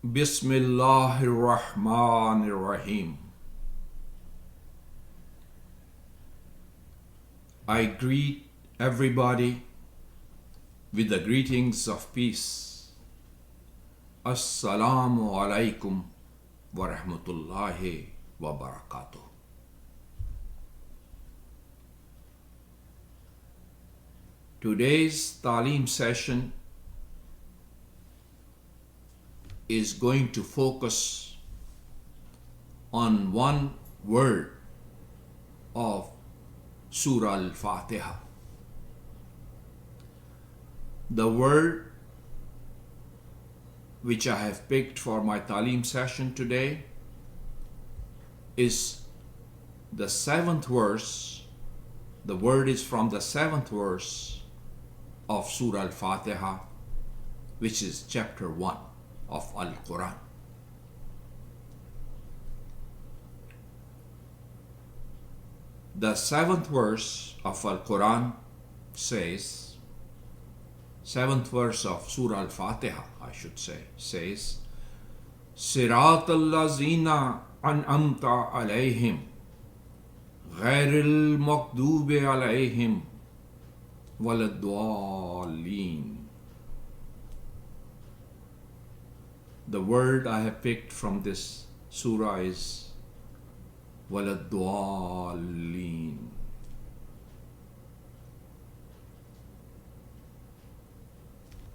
Bismillahir Rahmanir Rahim. I greet everybody with the greetings of peace. Assalamu alaikum wa rahmatullahi wa barakatuh. Today's Talim session is going to focus on one word of Surah al-Fatihah. The word which I have picked for my Talim session today is the seventh verse. The word is from the seventh verse of Surah al-Fatihah, which is chapter 1 of Al-Quran. The seventh verse of Al-Quran says, seventh verse of Surah Al-Fatihah, I should say, says, Sirat al-Dzalîn an'amta alayhim, ghayril maghdubi alayhim, wal-Dzalîn. The word I have picked from this surah is al-Dzalîn.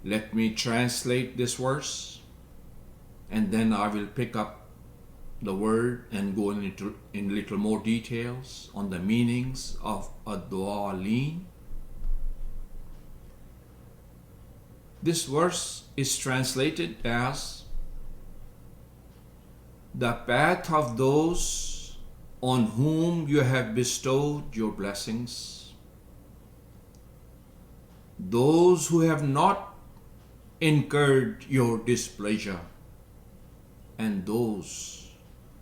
Let me translate this verse and then I will pick up the word and go into little more details on the meanings of al-Dzalîn. This verse is translated as the path of those on whom you have bestowed your blessings, those who have not incurred your displeasure, and those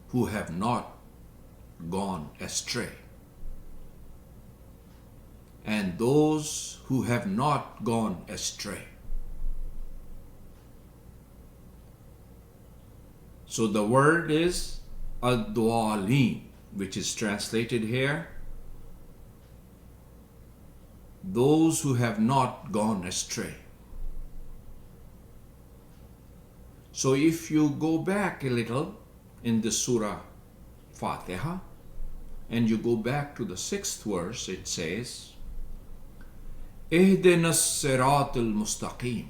who have not gone astray. And those who have not gone astray. So the word is al-Dzalîn, which is translated here, those who have not gone astray. So if you go back a little in the Surah Fatihah and you go back to the sixth verse, it says, Ihdinas sirat al-mustaqim.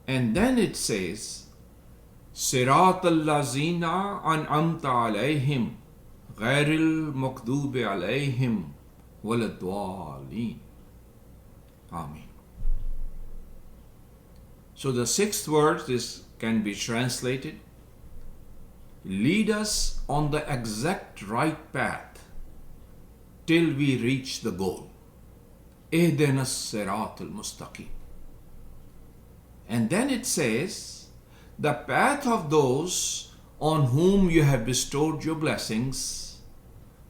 And then it says, Sirat al-Dzalîn an'amta alayhim, ghayril maghdubi alayhim, wal-Dzalîn. Amen. So the sixth verse can be translated, lead us on the exact right path till we reach the goal. Ihdinas sirat al-mustaqim. And then it says, the path of those on whom you have bestowed your blessings,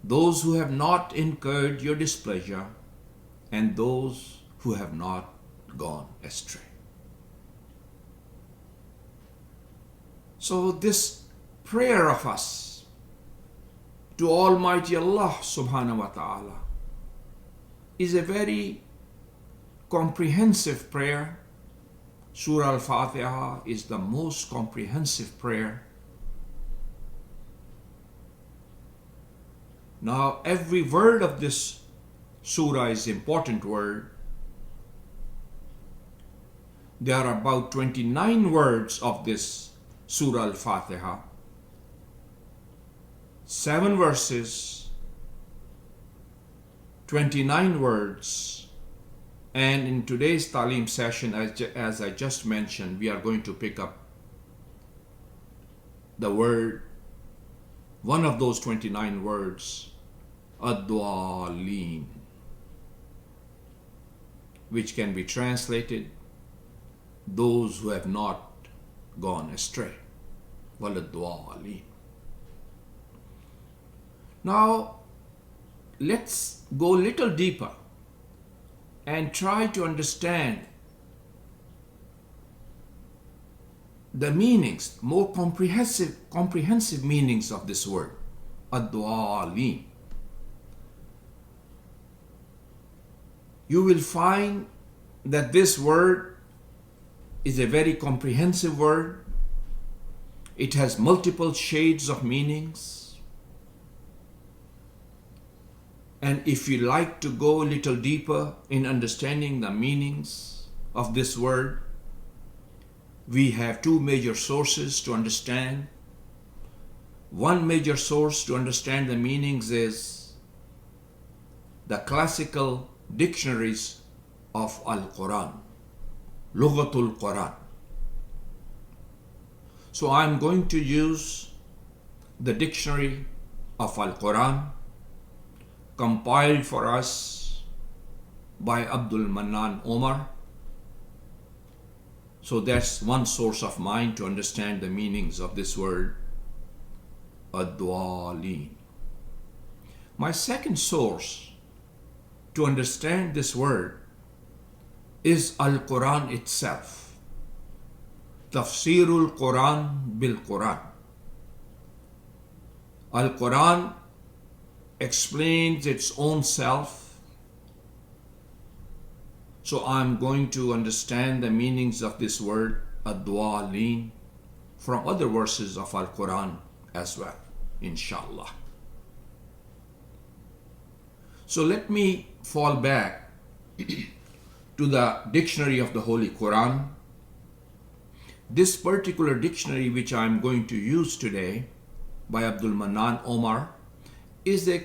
those who have not incurred your displeasure, and those who have not gone astray. So this prayer of us to Almighty Allah subhanahu wa ta'ala is a very comprehensive prayer. Surah al-Fatihah is the most comprehensive prayer. Now, every word of this surah is an important word. There are about 29 words of this Surah al-Fatihah. 7 verses, 29 words. And in today's Talim session, as I just mentioned, we are going to pick up the word, one of those 29 words, al-Dzalîn, which can be translated, those who have not gone astray. Wal-Dzalîn. Now, let's go a little deeper and try to understand the meanings, more comprehensive meanings of this word, al-Dzalîn. You will find that this word is a very comprehensive word. It has multiple shades of meanings. And if you like to go a little deeper in understanding the meanings of this word, we have two major sources to understand. One major source to understand the meanings is the classical dictionaries of Al-Quran, Lughatul Quran. So I'm going to use the dictionary of Al-Quran compiled for us by Abdul Mannan Omar. So that's one source of mine to understand the meanings of this word, al-Dzalîn. My second source to understand this word is Al-Quran itself. Tafsirul Quran bil Quran. Al-Quran explains its own self. So I'm going to understand the meanings of this word, al-Dzalîn, from other verses of Al-Quran as well, inshallah. So let me fall back to the dictionary of the Holy Quran. This particular dictionary which I'm going to use today by Abdul Mannan Omar is a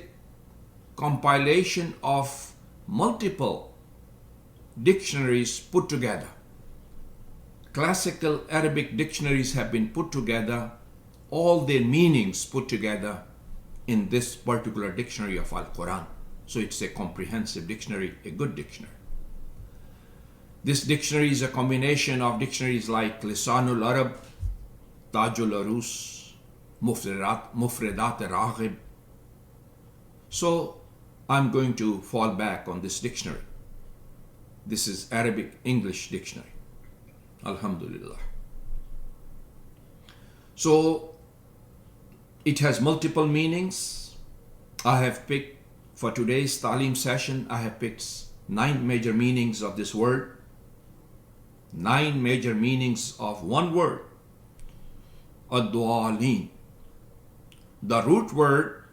compilation of multiple dictionaries put together. Classical Arabic dictionaries have been put together, all their meanings put together in this particular dictionary of Al-Quran. So it's a comprehensive dictionary, a good dictionary. This dictionary is a combination of dictionaries like Lisanul Arab, Tajul Arus, Mufredat Raghib. So I'm going to fall back on this dictionary. This is Arabic English dictionary. Alhamdulillah. So it has multiple meanings. I have picked for today's Talim session, I have picked 9 major meanings of this word. 9 major meanings of one word, al-Dzalîn. The root word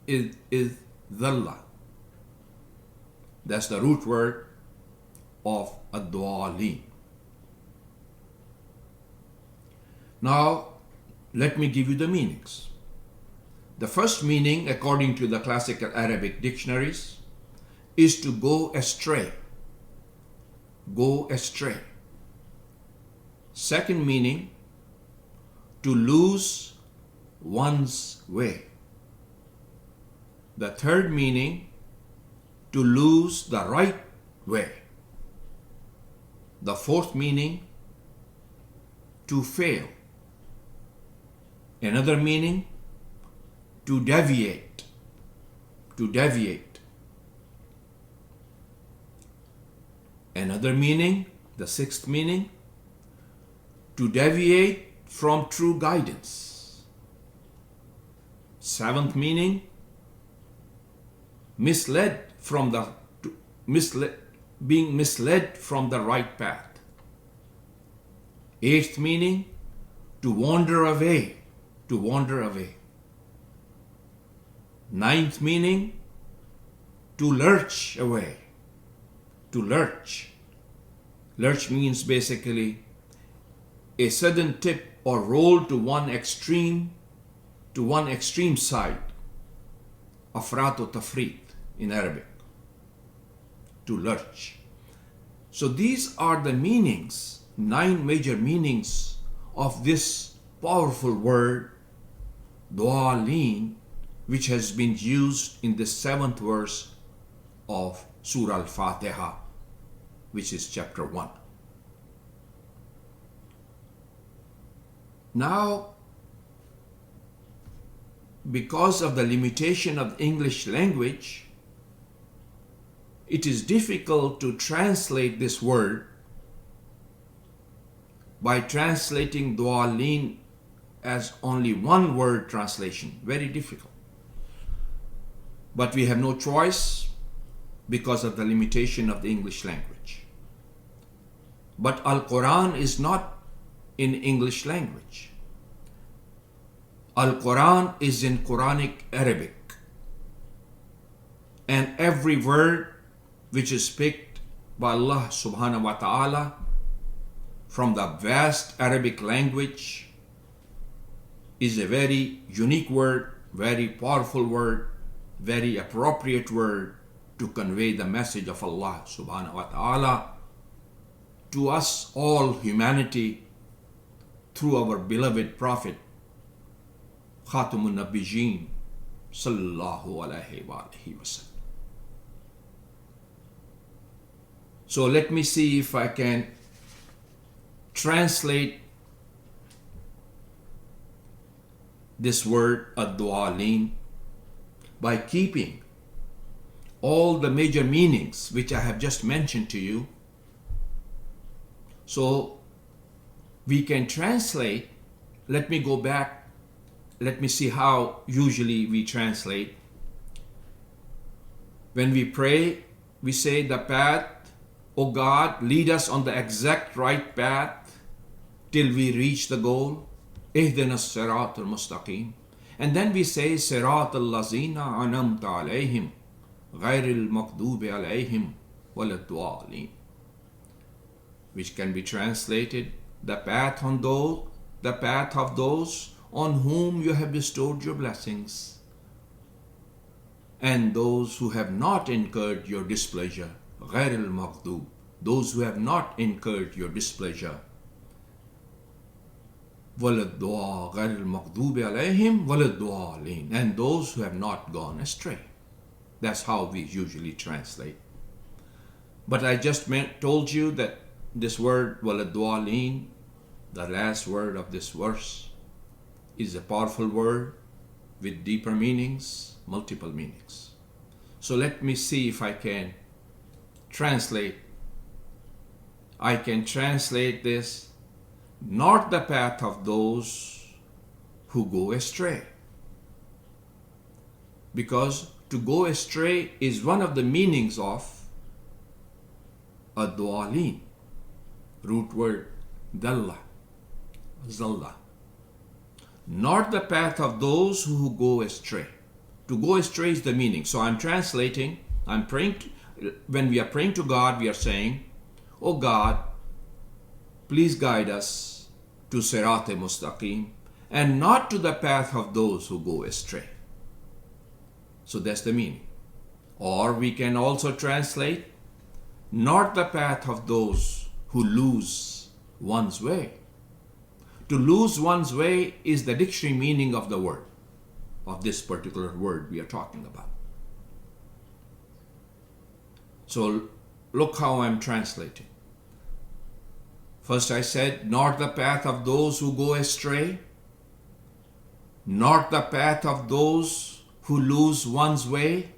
is dhalla. That's the root word of al-Dzalîn. Now, let me give you the meanings. The first meaning, according to the classical Arabic dictionaries, is to go astray. Go astray. Second meaning, to lose one's way. The third meaning, to lose the right way. The fourth meaning, to fail. Another meaning, to deviate. To deviate. Another meaning, the sixth meaning, to deviate from true guidance. Seventh meaning, being misled from the right path. Eighth meaning, to wander away. To wander away. Ninth meaning, to lurch away. To lurch. Lurch means basically a sudden tip or roll to one extreme side. Afrat or tafrit in Arabic. To lurch. So these are the meanings, 9 major meanings of this powerful word, Dzalîn, which has been used in the 7th verse of Surah al-Fatihah, which is chapter 1. Now, because of the limitation of the English language, it is difficult to translate this word by translating Dzalîn as only one word translation. Very difficult. But we have no choice because of the limitation of the English language. But Al-Quran is not in English language. Al-Quran is in Quranic Arabic. And every word which is picked by Allah subhanahu wa ta'ala from the vast Arabic language is a very unique word, very powerful word, very appropriate word to convey the message of Allah subhanahu wa ta'ala to us, all humanity, through our beloved Prophet Khatamun Nabiyyin sallallahu alayhi wa sallam. So let me see if I can translate this word al-Dzalîn by keeping all the major meanings which I have just mentioned to you. So we can translate. Let me go back. Let me see how usually we translate. When we pray, we say the path, O God, lead us on the exact right path till we reach the goal. Ihdina as-sirat al-mustaqim. And then we say sirat al-Dzalîn an'amta alayhim ghayr al-maghdubi alayhim wal-Dzalîn, which can be translated the path of those on whom you have bestowed your blessings, and those who have not incurred your displeasure. غير المغضوب, those who have not incurred your displeasure. وَلَلدُّعَى غَيْرِ الْمَغْضُوبِ عَلَيْهِمْ وَلَلدُّعَالِينَ, and those who have not gone astray. That's how we usually translate. But I just told you that this word وَلَلدُّعَالِينَ, the last word of this verse, is a powerful word with deeper meanings, multiple meanings. So let me see if I can translate. I can translate this, not the path of those who go astray. Because to go astray is one of the meanings of al-Dzalîn, root word dalla, zalla. Not the path of those who go astray. To go astray is the meaning. So I'm translating, I'm praying. When we are praying to God, we are saying, "Oh God, please guide us to Sirat al-Mustaqim and not to the path of those who go astray." So that's the meaning. Or we can also translate, not the path of those who lose one's way. To lose one's way is the dictionary meaning of the word, of this particular word we are talking about. So look how I'm translating. First I said, not the path of those who go astray, not the path of those who lose one's way,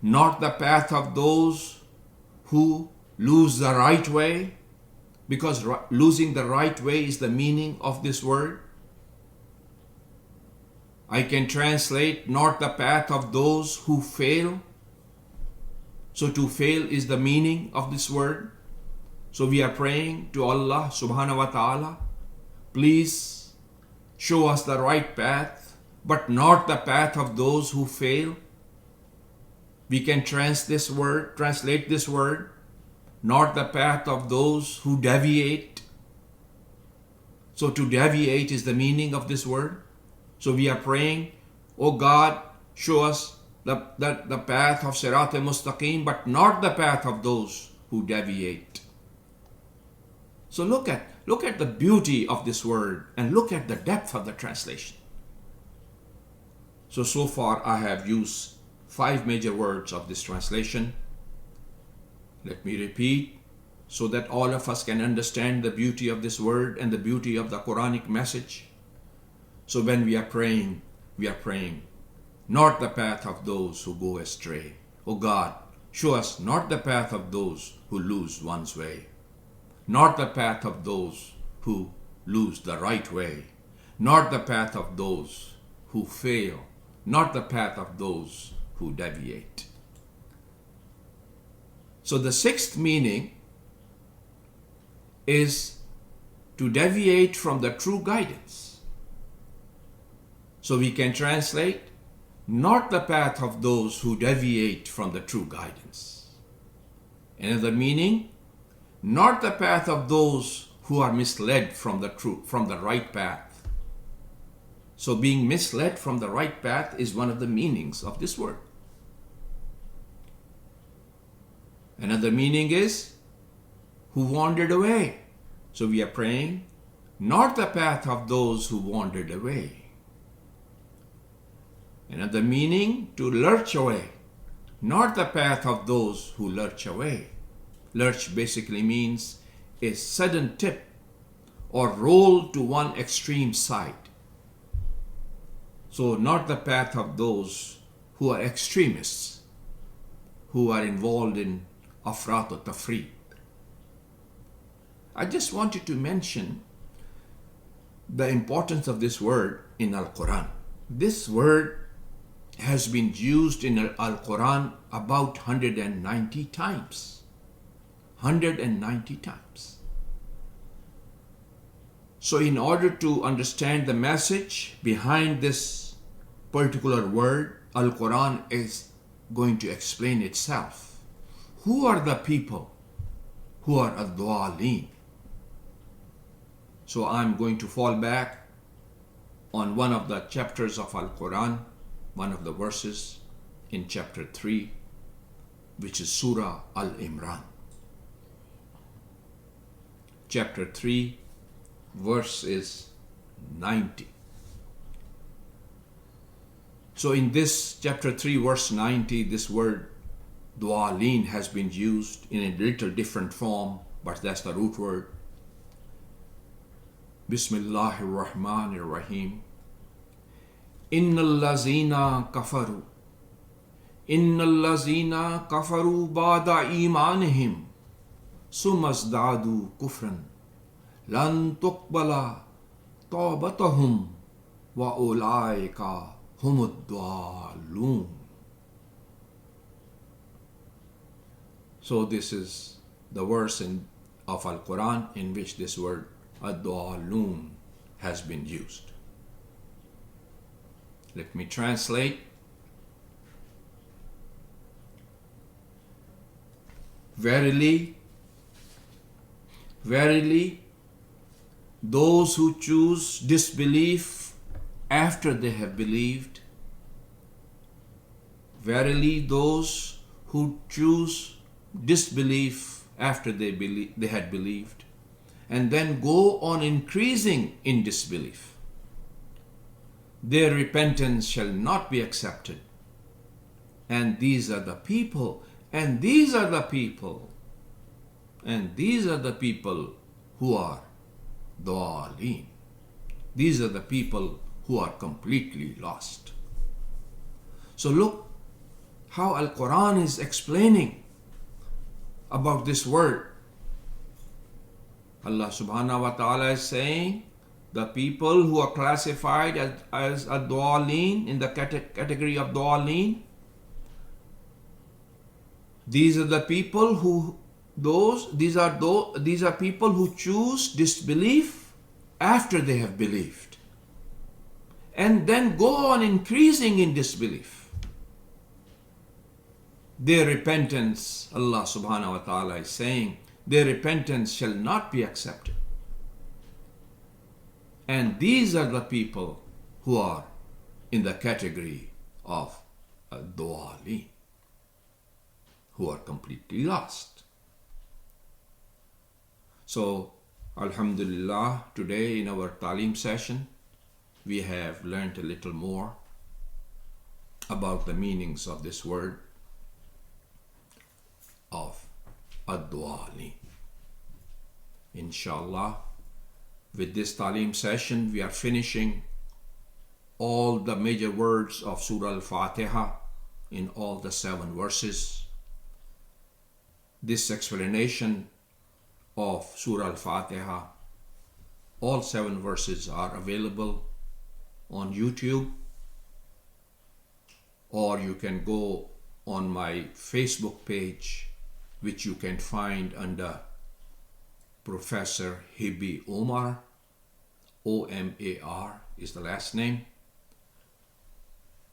not the path of those who lose the right way, because losing the right way is the meaning of this word. I can translate, not the path of those who fail. So to fail is the meaning of this word. So we are praying to Allah subhanahu wa ta'ala, please show us the right path, but not the path of those who fail. We can translate this word, not the path of those who deviate. So to deviate is the meaning of this word. So we are praying, "Oh God, show us the path of Sirat al-Mustaqim, but not the path of those who deviate." So look at the beauty of this word and look at the depth of the translation. So far I have used 5 major words of this translation. Let me repeat so that all of us can understand the beauty of this word and the beauty of the Quranic message. So when we are praying, not the path of those who go astray. "Oh God, show us not the path of those who lose one's way." not the path of those who lose the right way, not the path of those who fail, not the path of those who deviate. So the sixth meaning is to deviate from the true guidance. So we can translate, not the path of those who deviate from the true guidance. Another meaning, not the path of those who are misled from the right path. So being misled from the right path is one of the meanings of this word. Another meaning is who wandered away. So we are praying, not the path of those who wandered away. Another meaning, to lurch away, not the path of those who lurch away. Lurch basically means a sudden tip or roll to one extreme side. So not the path of those who are extremists, who are involved in afrat or tafreet. I just wanted to mention the importance of this word in Al-Quran. This word has been used in Al-Quran about 190 times. 190 times. So in order to understand the message behind this particular word, Al-Quran is going to explain itself. Who are the people who are al-Dzalîn? So I'm going to fall back on one of the chapters of Al-Quran, one of the verses in chapter 3, which is Surah Al-Imran. Chapter 3, verse is 90. So in this chapter 3, verse 90, this word Dzalîn has been used in a little different form, but that's the root word. Bismillahir Rahmanir Rahim. Innal lazina kafaru. Innal lazina kafaru ba'da imanihim. Sumazdadu kufran. Lan tuqbala tawbatahum wa ulaika humud dhalun. So this is the verse of Al-Quran in which this word al-Dzalîn has been used. Let me translate. Verily, verily, those who choose disbelief after they have believed, verily those who choose disbelief after they had believed, and then go on increasing in disbelief, their repentance shall not be accepted. And these are the people, and these are the people, and these are the people who are Dzalîn. These are the people who are completely lost. So look how Al-Quran is explaining about this word. Allah subhanahu wa ta'ala is saying the people who are classified as al-Dzalîn, in the category of Dzalîn, these are the people who these are people who choose disbelief after they have believed, and then go on increasing in disbelief. Their repentance, Allah subhanahu wa ta'ala is saying, their repentance shall not be accepted. And these are the people who are in the category of al-Dzalîn, who are completely lost. So, Alhamdulillah, today in our Talim session, we have learned a little more about the meanings of this word of al-Dzalîn. Inshallah, with this Talim session, we are finishing all the major words of Surah al-Fatihah in all the 7 verses. This explanation of Surah al-Fatihah. All 7 verses are available on YouTube, or you can go on my Facebook page, which you can find under Professor Hibbi Omar. Omar is the last name.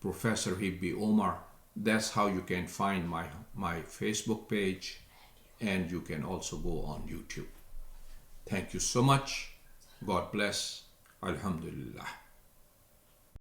Professor Hibbi Omar. That's how you can find my Facebook page, and you can also go on YouTube. Thank you so much. God bless. Alhamdulillah.